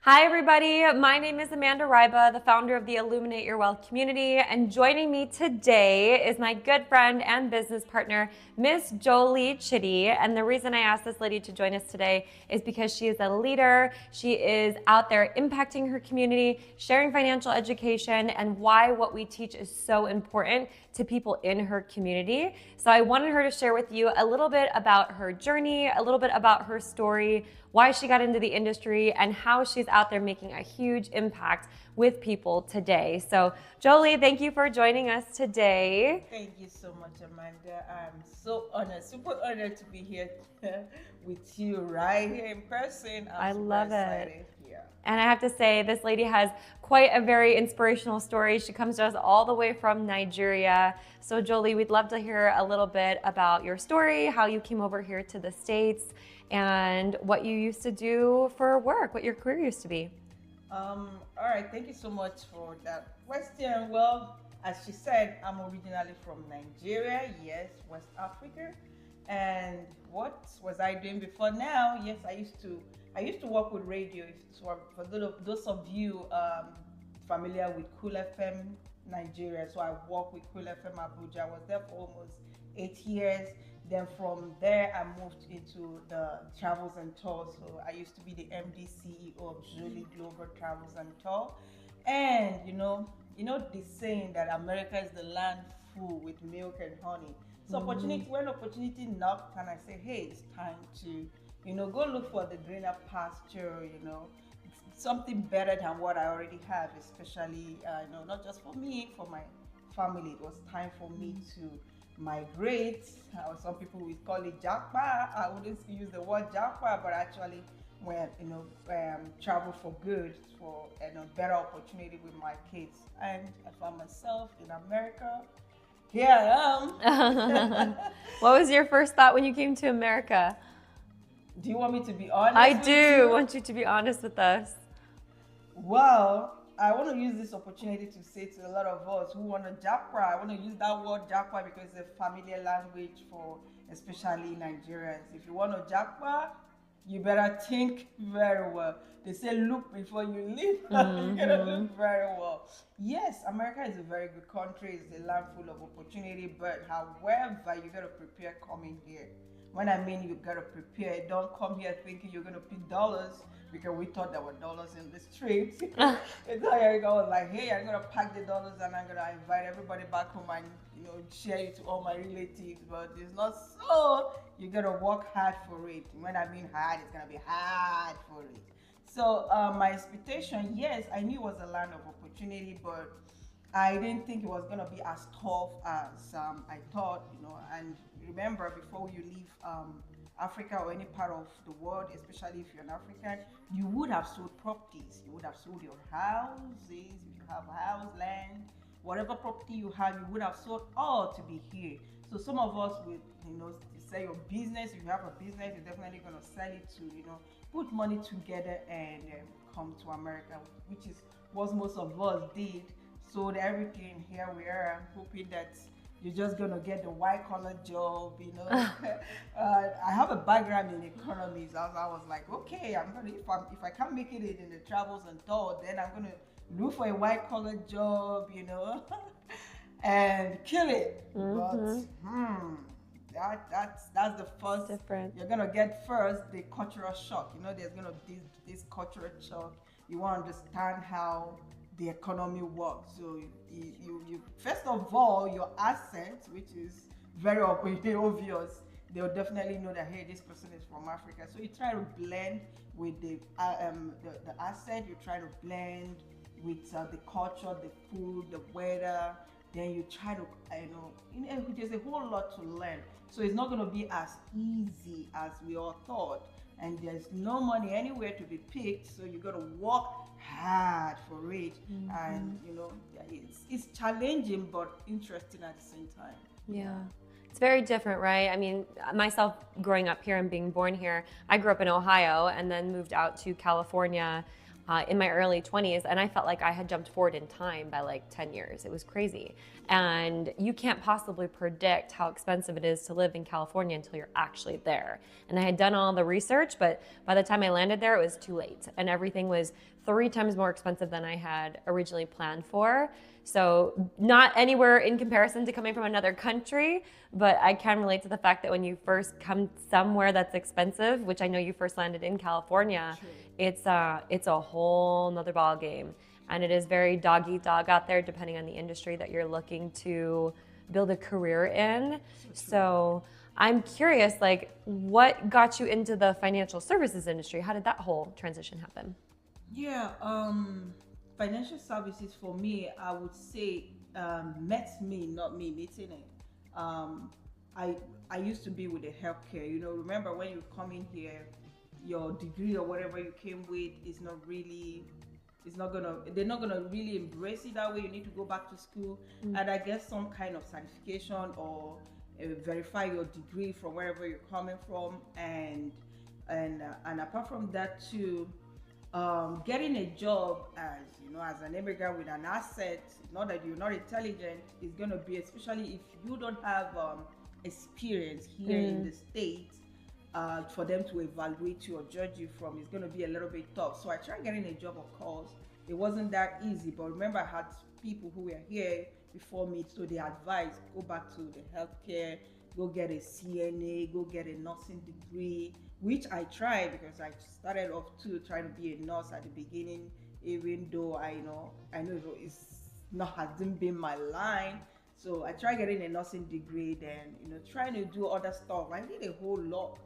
Hi, everybody. My name is Amanda Ryba, the founder of the Illuminate Your Wealth community. And joining me today is my good friend and business partner, Miss Jolie Chitty. And the reason I asked this lady to join us today is because she is a leader. She is out there impacting her community, sharing financial education, and why what we teach is so important to people in her community. So I wanted her to share with you a little bit about her journey, a little bit about her story, why she got into the industry, and how she's out there making a huge impact with people today. So Jolie, thank you for joining us today. Thank you so much, Amanda. I'm so honored, super honored to be here with you right here in person. I I'm super love excited. it. Yeah. And I have to say, this lady has quite a very inspirational story. She comes to us all the way from Nigeria. So Jolie, we'd love to hear a little bit about your story, how you came over here to the States, and what you used to do for work, what your career used to be. All right. Thank you so much for that question. Well, as she said, I'm originally from Nigeria. Yes, West Africa. And what was I doing before now? Yes, I used to work with radio. So for those of you familiar with Cool FM Nigeria, so I worked with Cool FM Abuja. I was there for almost 8 years. Then from there, I moved into the travels and tours. So I used to be the MD CEO of Jolie Global Travels and Tour. And the saying that America is the land full with milk and honey. So when opportunity knocked, and I say, hey, it's time to, go look for the greener pasture. Something better than what I already have, especially, not just for me, for my family. It was time for me to migrate. Some people would call it jackpot. I wouldn't use the word jackpot, but actually, when travel for good, for better opportunity with my kids, and I found myself in America. Here I am. What was your first thought when you came to America? Do you want me to be honest? I with do you? want you to be honest with us. Well, I want to use this opportunity to say to a lot of us who want to jackpot. I want to use that word jackpot because it's a familiar language for especially Nigerians. If you want to jackpot, you better think very well. They say look before you leave. You gotta look very well. Yes, America is a very good country. It's a land full of opportunity, but however, you gotta prepare coming here. When I mean you gotta prepare, don't come here thinking you're gonna pick dollars because we thought there were dollars in the streets. It's like I was like, hey, I'm gonna pack the dollars and I'm gonna invite everybody back home and share it to all my relatives. But it's not so. You gotta work hard for it. When I mean hard, it's gonna be hard for it. So my expectation, yes, I knew it was a land of opportunity, but I didn't think it was gonna be as tough as I thought. And remember, before you leave Africa or any part of the world, especially if you're an African, you would have sold properties. You would have sold your houses, if you have a house, land, whatever property you have, you would have sold all to be here. So some of us would, sell your business. If you have a business, you're definitely going to sell it to, put money together and come to America, which is what most of us did. Sold everything. Here we are, hoping that you're just gonna get the white collar job. I have a background in economics. I was like, okay, if I can't make it in the travels and tour, then I'm gonna look for a white collar job, and kill it. But that's the first. Different. You're gonna get first the cultural shock. There's gonna be this cultural shock. You want to understand how the economy works. So you first of all, your assets, which is very obvious, they'll definitely know that, hey, this person is from Africa. So you try to blend with the asset. You try to blend with the culture, the food, the weather. Then you try to there's a whole lot to learn. So it's not going to be as easy as we all thought. And there's no money anywhere to be picked, so you got to work hard for it. And it's challenging but interesting at the same time. Yeah. It's very different, right? I mean, myself growing up here and being born here, I grew up in Ohio and then moved out to California in my early 20s, and I felt like I had jumped forward in time by like 10 years. It was crazy. And you can't possibly predict how expensive it is to live in California until you're actually there. And I had done all the research, but by the time I landed there, it was too late. And everything was 3 times more expensive than I had originally planned for. So not anywhere in comparison to coming from another country, but I can relate to the fact that when you first come somewhere that's expensive, which I know you first landed in California, True. it's a whole nother ball game. And it is very dog eat dog out there, depending on the industry that you're looking to build a career in. So I'm curious, like, what got you into the financial services industry? How did that whole transition happen? Yeah, financial services for me, I would say, met me, not me meeting it. Um, I used to be with the healthcare. You know, remember when you come in here, your degree or whatever you came with is not really, it's not gonna, they're not gonna really embrace it that way. You need to go back to school and I guess some kind of certification or verify your degree from wherever you're coming from, and apart from that too, getting a job as you know as an immigrant with an asset, not that you're not intelligent, is going to be, especially if you don't have experience here in the states, for them to evaluate you or judge you from, it's going to be a little bit tough. So I tried getting a job, of course. It wasn't that easy, but remember I had people who were here before me, so they advised go back to the healthcare, go get a CNA, go get a nursing degree, which I tried because I started off too trying to be a nurse at the beginning, even though I know it's not hasn't been my line. So I tried getting a nursing degree, then trying to do other stuff. I did a whole lot.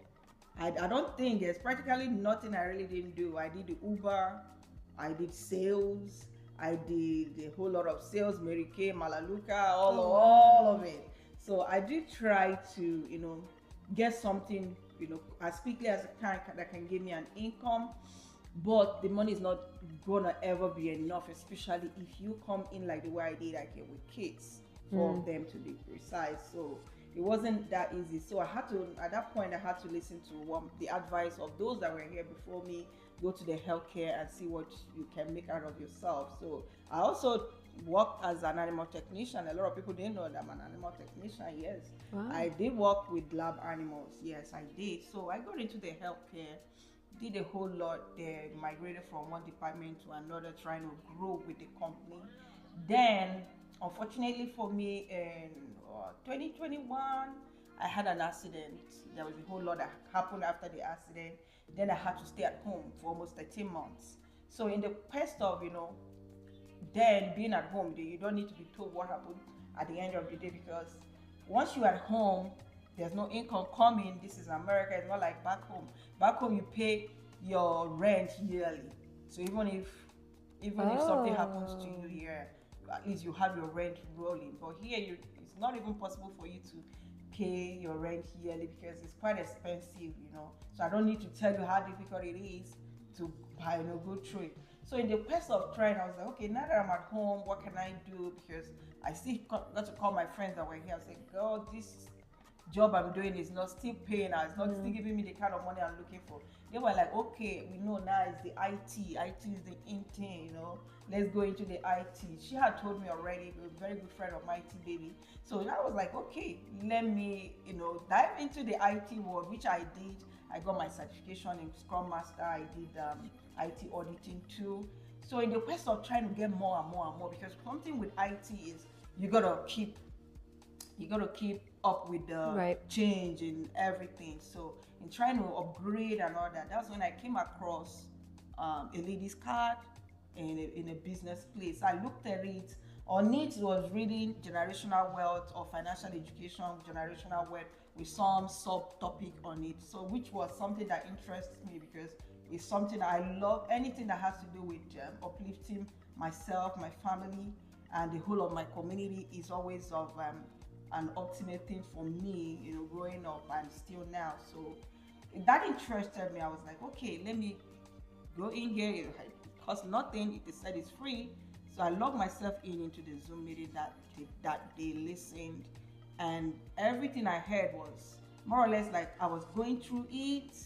I don't think there's practically nothing I really didn't do. I did the Uber, I did sales, I did a whole lot of sales, Mary Kay, Malaluka, all of it. So I did try to, get something, as quickly as I can that can give me an income. But the money is not gonna ever be enough, especially if you come in like the way I did, like with kids, 4 of them to be precise. So it wasn't that easy. So I had to, at that point, I had to listen to the advice of those that were here before me, go to the healthcare and see what you can make out of yourself. So I also worked as an animal technician. A lot of people didn't know that I'm an animal technician. Yes, Wow. I did work with lab animals. Yes, I did. So I got into the healthcare, did a whole lot there, migrated from one department to another, trying to grow with the company. Then, unfortunately for me, in 2021, I had an accident. There was a whole lot that happened after the accident. Then I had to stay at home for almost 13 months. So in the quest of, then being at home, you don't need to be told what happened at the end of the day, because once you're at home, there's no income coming. This is America. It's not like back home. Back home, you pay your rent yearly. So even if something happens to you here, at least you have your rent rolling. But here, it's not even possible for you to pay your rent yearly because it's quite expensive. So I don't need to tell you how difficult it is to go through it. So in the quest of trying, I was like, okay, now that I'm at home, what can I do? Because I still got to call my friends that were here. I was like, girl, this job I'm doing is not still paying us, it's not still giving me the kind of money I'm looking for. They were like, okay, we know now it's the IT. IT is the in thing, let's go into the IT. She had told me already, a very good friend of my IT baby. So I was like, okay, let me, dive into the IT world, which I did. I got my certification in Scrum Master. I did IT auditing too. So in the quest of trying to get more and more and more, because something with IT is you gotta keep up with the change in everything. So in trying to upgrade and all that, that's when I came across a lady's card in a business place. I looked at it. On it was reading generational wealth or financial education, generational wealth, with some subtopic on it. So which was something that interests me because it's something that I love. Anything that has to do with uplifting myself, my family, and the whole of my community is always of an ultimate thing for me, growing up and still now. So that interested me. I was like, okay, let me go in here. It costs nothing. It said it's free. So I logged myself into the Zoom meeting that they listened, and everything I heard was more or less like I was going through it,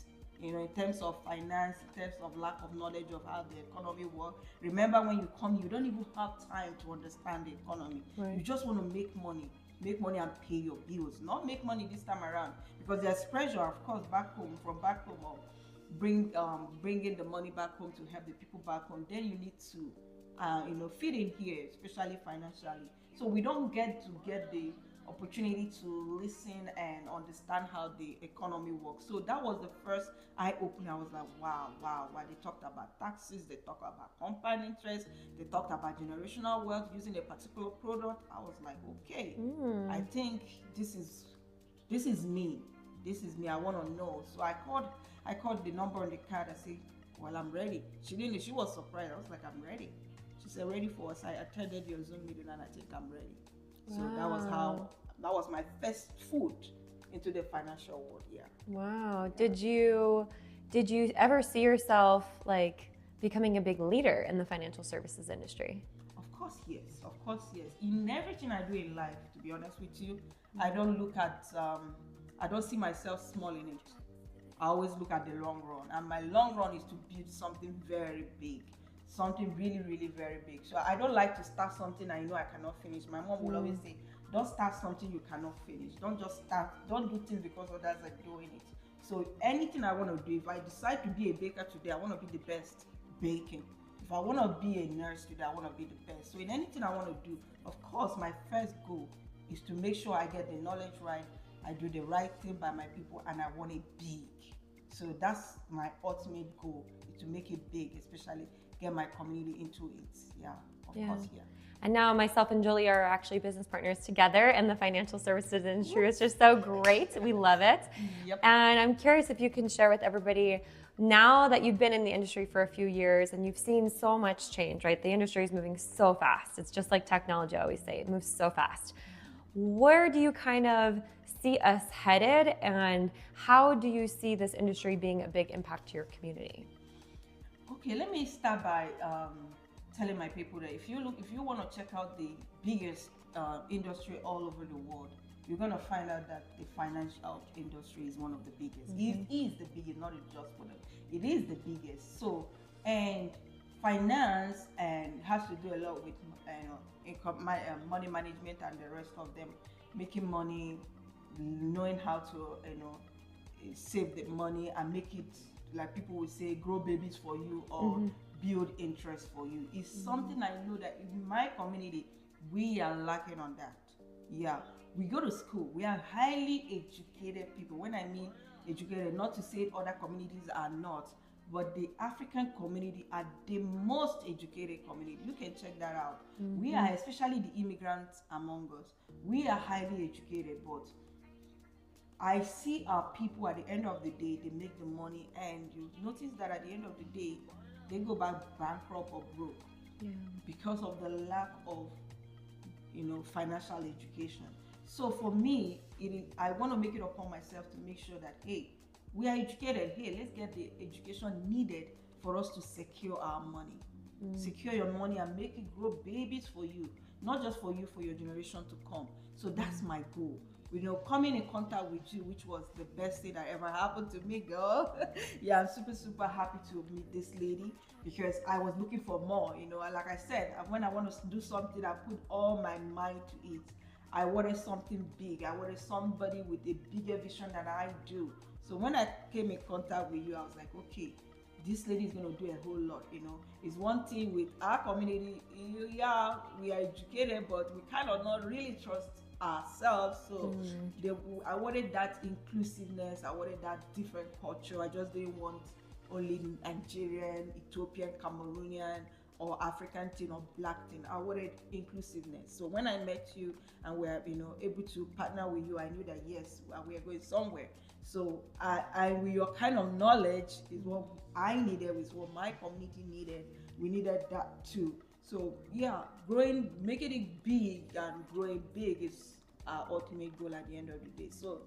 you know, in terms of finance, in terms of lack of knowledge of how the economy works. Remember, when you come, you don't even have time to understand the economy. Right. You just want to make money and pay your bills, not make money this time around, because there's pressure, of course, back home, or bringing the money back home to help the people back home. Then you need to, you know, fit in here, especially financially. So we don't get the opportunity to listen and understand how the economy works. So that was the first eye opener. I was like, wow. They talked about taxes, they talked about compound interest, they talked about generational wealth using a particular product. I was like, okay, I think this is me. I want to know. So I called the number on the card. I said, well, I'm ready. She was surprised. I was like, I'm ready. She said, ready for us. I attended your Zoom meeting and I think I'm ready. So that was my first foot into the financial world. Yeah. Wow. Did you ever see yourself like becoming a big leader in the financial services industry? Of course, yes. In everything I do in life, to be honest with you, I don't look at, I don't see myself small in it. I always look at the long run, and my long run is to build something very big, something really, really very big. So I don't like to start something I know I cannot finish. My mom will always say, don't start something you cannot finish. Don't just start. Don't do things because others are doing it. So anything I want to do, if I decide to be a baker today, I want to be the best baking. If I want to be a nurse today, I want to be the best. So in anything I want to do, of course, my first goal is to make sure I get the knowledge right, I do the right thing by my people, and I want it big. So that's my ultimate goal, is to make it big, especially get my community into it. Yeah, of course, yeah. And now myself and Julie are actually business partners together in the financial services industry. It's just so great. We love it. Yep. And I'm curious if you can share with everybody, now that you've been in the industry for a few years and you've seen so much change, right? The industry is moving so fast. It's just like technology, I always say, it moves so fast. Where do you kind of see us headed, and how do you see this industry being a big impact to your community? Okay, let me start by telling my people that if you want to check out the biggest industry all over the world, you're going to find out that the financial industry is one of the biggest. It is the biggest, not just for them. It is the biggest. So, and finance has to do a lot with income, money management, and the rest of them, making money, knowing how to save the money and make it, like people will say, grow babies for you or build interest for you. It's something I know that in my community we are lacking on that. Yeah, we go to school, we are highly educated people. When I mean educated, not to say other communities are not, but the African community are the most educated community. You can check that out. We are, especially the immigrants among us, we are highly educated, but I see our people at the end of the day, they make the money, and you notice that at the end of the day, they go back bankrupt or broke because of the lack of, financial education. So for me, I want to make it upon myself to make sure that, hey, we are educated. Hey, let's get the education needed for us to secure our money. Secure your money and make it grow babies for you, not just for you, for your generation to come. So that's my goal. Coming in contact with you, which was the best thing that ever happened to me, girl. Yeah, I'm super, super happy to meet this lady because I was looking for more. Like I said, when I want to do something, I put all my mind to it. I wanted something big. I wanted somebody with a bigger vision than I do. So when I came in contact with you, I was like, okay, this lady is going to do a whole lot. It's one thing with our community. Yeah, we are educated, but we kind of not really trust ourselves. So I wanted that inclusiveness. I wanted that different culture. I just didn't want only Nigerian, Ethiopian, Cameroonian, or African thing or black thing. I wanted inclusiveness. So when I met you and we are able to partner with you, I knew that yes, we are going somewhere. So I with your kind of knowledge is what I needed, is what my community needed. We needed that too. So yeah, making it big and growing big is our ultimate goal at the end of the day. So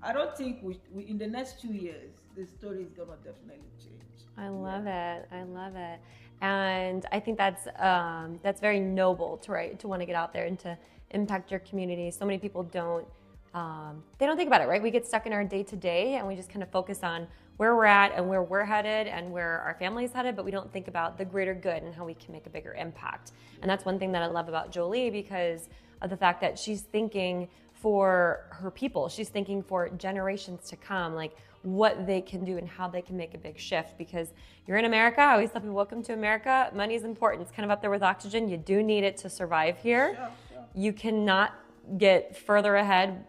I don't think we in the next 2 years, the story is gonna definitely change. I love it. I love it. And I think that's very noble to want to get out there and to impact your community. So many people don't think about it, right? We get stuck in our day to day and we just kind of focus on where we're at and where we're headed and where our family's headed, but we don't think about the greater good and how we can make a bigger impact. And that's one thing that I love about Jolie, because of the fact that she's thinking for her people. She's thinking for generations to come, like what they can do and how they can make a big shift. Because you're in America, I always tell people, welcome to America. Money is important. It's kind of up there with oxygen. You do need it to survive here. Sure. You cannot get further ahead,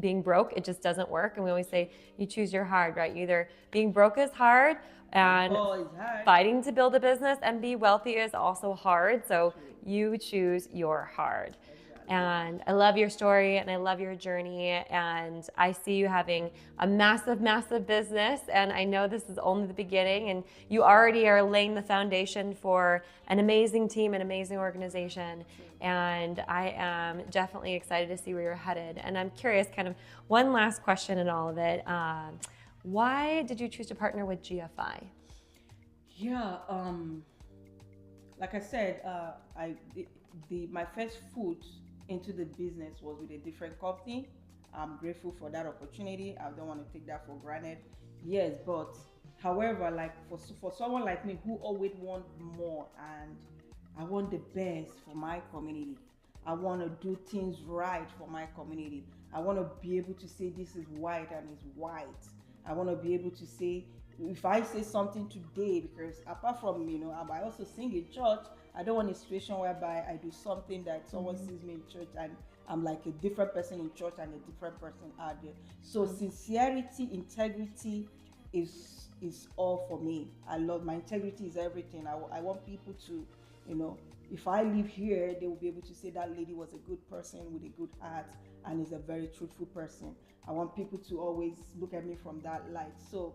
being broke. It just doesn't work. And we always say, you choose your hard, right? Either being broke is hard, and fighting to build a business and be wealthy is also hard. So you choose your hard. And I love your story and I love your journey, and I see you having a massive, massive business, and I know this is only the beginning, and you already are laying the foundation for an amazing team, an amazing organization, and I am definitely excited to see where you're headed. And I'm curious, kind of one last question in all of it, why did you choose to partner with GFI? Yeah, like I said, my first foot into the business was with a different company. I'm grateful for that opportunity. I don't want to take that for granted. Yes, but however, like for someone like me who always want more, and I want the best for my community. I want to do things right for my community. I want to be able to say this is white and it's white. I want to be able to say, if I say something today, because apart from, I also sing in church, I don't want a situation whereby I do something that someone sees me in church and I'm like a different person in church and a different person out there. So sincerity, integrity is all for me. I love my integrity is everything. I want people to, if I live here, they will be able to say that lady was a good person with a good heart and is a very truthful person. I want people to always look at me from that light. So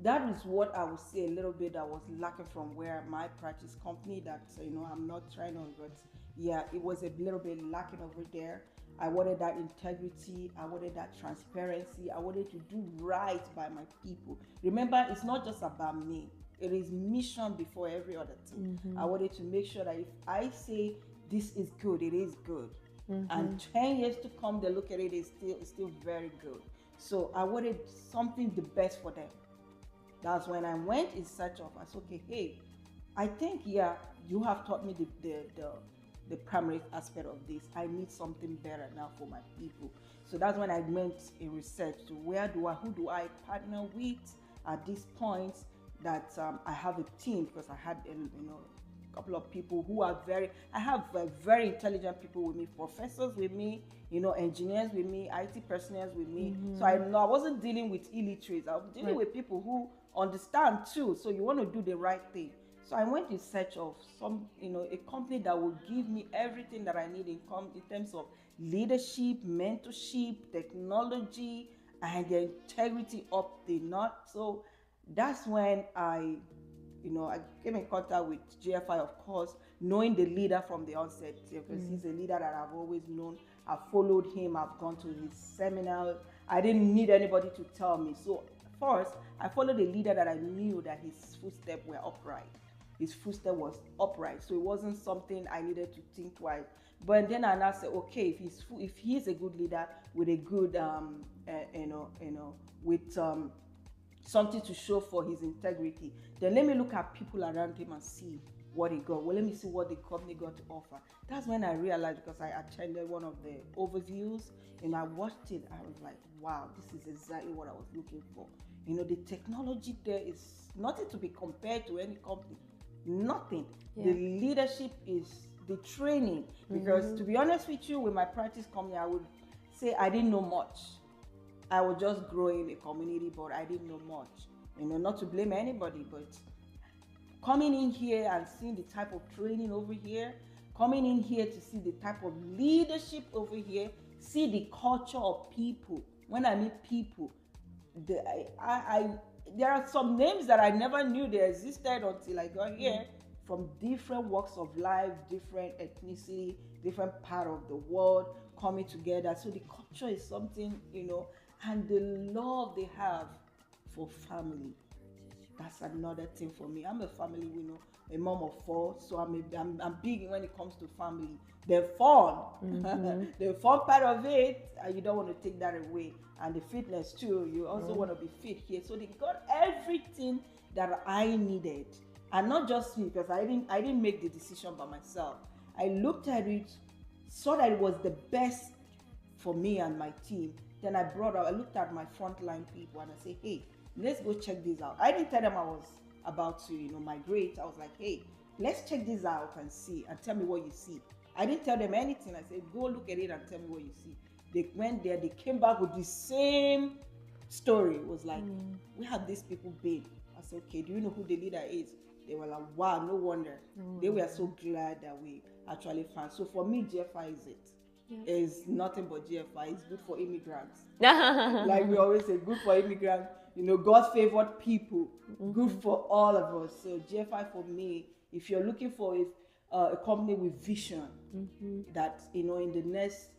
that is what I would say a little bit that was lacking from where my practice company that, I'm not trying on, but yeah, it was a little bit lacking over there. I wanted that integrity. I wanted that transparency. I wanted to do right by my people. Remember, it's not just about me. It is mission before every other thing. I wanted to make sure that if I say this is good, it is good. And 10 years to come, they look at it, it's still very good. So I wanted something the best for them. That's when I went in search of, I said, okay, hey, I think, you have taught me the primary aspect of this. I need something better now for my people. So that's when I went in research to who do I partner with at this point that I have a team, because I had, a couple of people who are I have very intelligent people with me, professors with me, engineers with me, IT personnel with me. So I wasn't dealing with illiterates. I was dealing with people who understand too. So you want to do the right thing. So I went in search of some, a company that would give me everything that I need in terms of leadership, mentorship, technology, and the integrity up the nut. So that's when I came in contact with GFI, of course, knowing the leader from the onset, because he's a leader that I've always known. I've followed him. I've gone to his seminars. I didn't need anybody to tell me. So first, I followed a leader that I knew that his footsteps were upright. His footstep was upright, so it wasn't something I needed to think twice. But then I now said, okay, if he's a good leader with a good, with something to show for his integrity, then let me look at people around him and see what he got. Well, let me see what the company got to offer. That's when I realized, because I attended one of the overviews and I watched it. I was like, wow, this is exactly what I was looking for. The technology there is nothing to be compared to any company. Nothing. Yeah. The leadership is the training. Because to be honest with you, with my practice company, I would say I didn't know much. I was just growing a community, but I didn't know much. Not to blame anybody, but coming in here and seeing the type of training over here, coming in here to see the type of leadership over here, see the culture of people. When I meet people, there are some names that I never knew they existed until I got here, from different walks of life, different ethnicity, different part of the world coming together. So the culture is something, and the love they have for family. That's another thing for me. I'm a family winner, a mom of 4, so I'm big when it comes to family. The fun, the fun part of it, you don't want to take that away. And the fitness too, you also want to be fit here. So they got everything that I needed, and not just me, because I didn't make the decision by myself. I looked at it, saw that it was the best for me and my team. Then I looked at my frontline people and I said, hey, let's go check this out. I didn't tell them I was about to, migrate. I was like, hey, let's check this out and see, and tell me what you see. I didn't tell them anything. I said, go look at it and tell me what you see. They went there, they came back with the same story. It was like, we have these people big. I said, okay, do you know who the leader is? They were like, wow, no wonder. They were so glad that we actually found. So for me, GFI is it. Is nothing but GFI. It's good for immigrants. Like we always say, good for immigrants. God favored people. Good for all of us. So GFI for me, if you're looking for a company with vision, that in the next,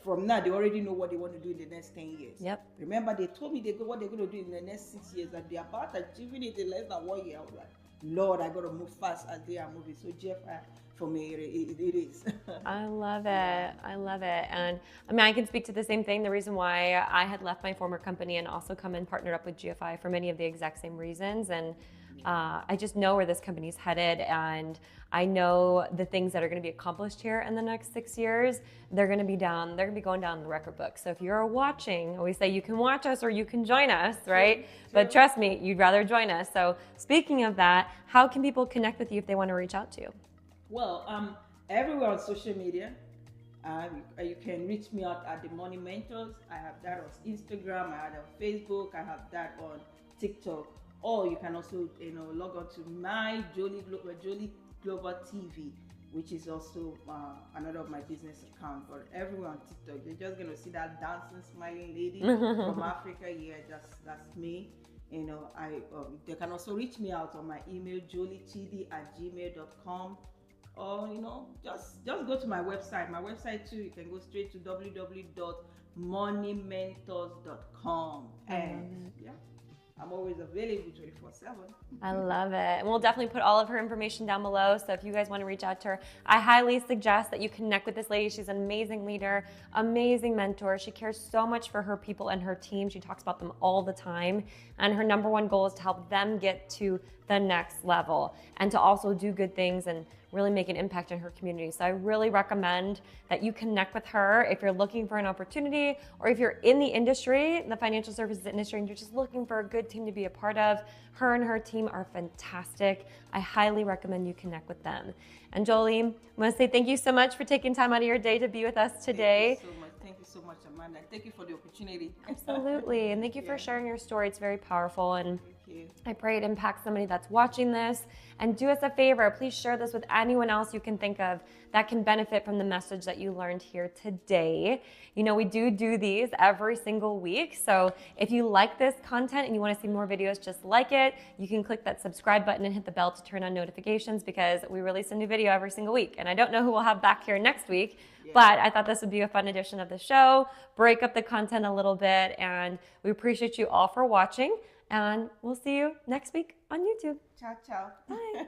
from now they already know what they want to do in the next 10 years. Yep. Remember, they told me what they're going to do in the next 6 years, and they're about achieving it in less than 1 year. I was like, Lord, I got to move fast as they are moving. So GFI, for me, it is. I love it. I love it. And I mean, I can speak to the same thing. The reason why I had left my former company and also come and partnered up with GFI for many of the exact same reasons. And I just know where this company's headed, and I know the things that are going to be accomplished here in the next 6 years. They're going to be going down in the record book. So if you're watching, I always say you can watch us or you can join us, right? Sure. But trust me, you'd rather join us. So speaking of that, how can people connect with you if they want to reach out to you? Well, everywhere on social media. You can reach me out at The Money Mentors. I have that on Instagram, I have that on Facebook, I have that on TikTok. Or you can also, log on to my Jolie Global TV, which is also another of my business accounts. But everyone on TikTok, you're just gonna see that dancing, smiling lady from Africa. Yeah, that's me. They can also reach me out on my email, joliechidi@gmail.com. Or just go to my website. My website too. You can go straight to www.moneymentors.com. And yeah, I'm always available 24/7. I love it. And we'll definitely put all of her information down below. So if you guys want to reach out to her, I highly suggest that you connect with this lady. She's an amazing leader, amazing mentor. She cares so much for her people and her team. She talks about them all the time. And her number one goal is to help them get to the next level and to also do good things and really make an impact in her community. So I really recommend that you connect with her if you're looking for an opportunity, or if you're in the industry, the financial services industry, and you're just looking for a good team to be a part of. Her and her team are fantastic. I highly recommend you connect with them. And Jolie, I want to say thank you so much for taking time out of your day to be with us today. Thank you so much, Amanda. Thank you for the opportunity. Absolutely. And thank you for sharing your story. It's very powerful. And I pray it impacts somebody that's watching this. And do us a favor, please share this with anyone else you can think of that can benefit from the message that you learned here today. We do these every single week. So if you like this content and you want to see more videos just like it, you can click that subscribe button and hit the bell to turn on notifications, because we release a new video every single week. And I don't know who we'll have back here next week, but I thought this would be a fun edition of the show, break up the content a little bit, and we appreciate you all for watching. And we'll see you next week on YouTube. Ciao, ciao. Bye.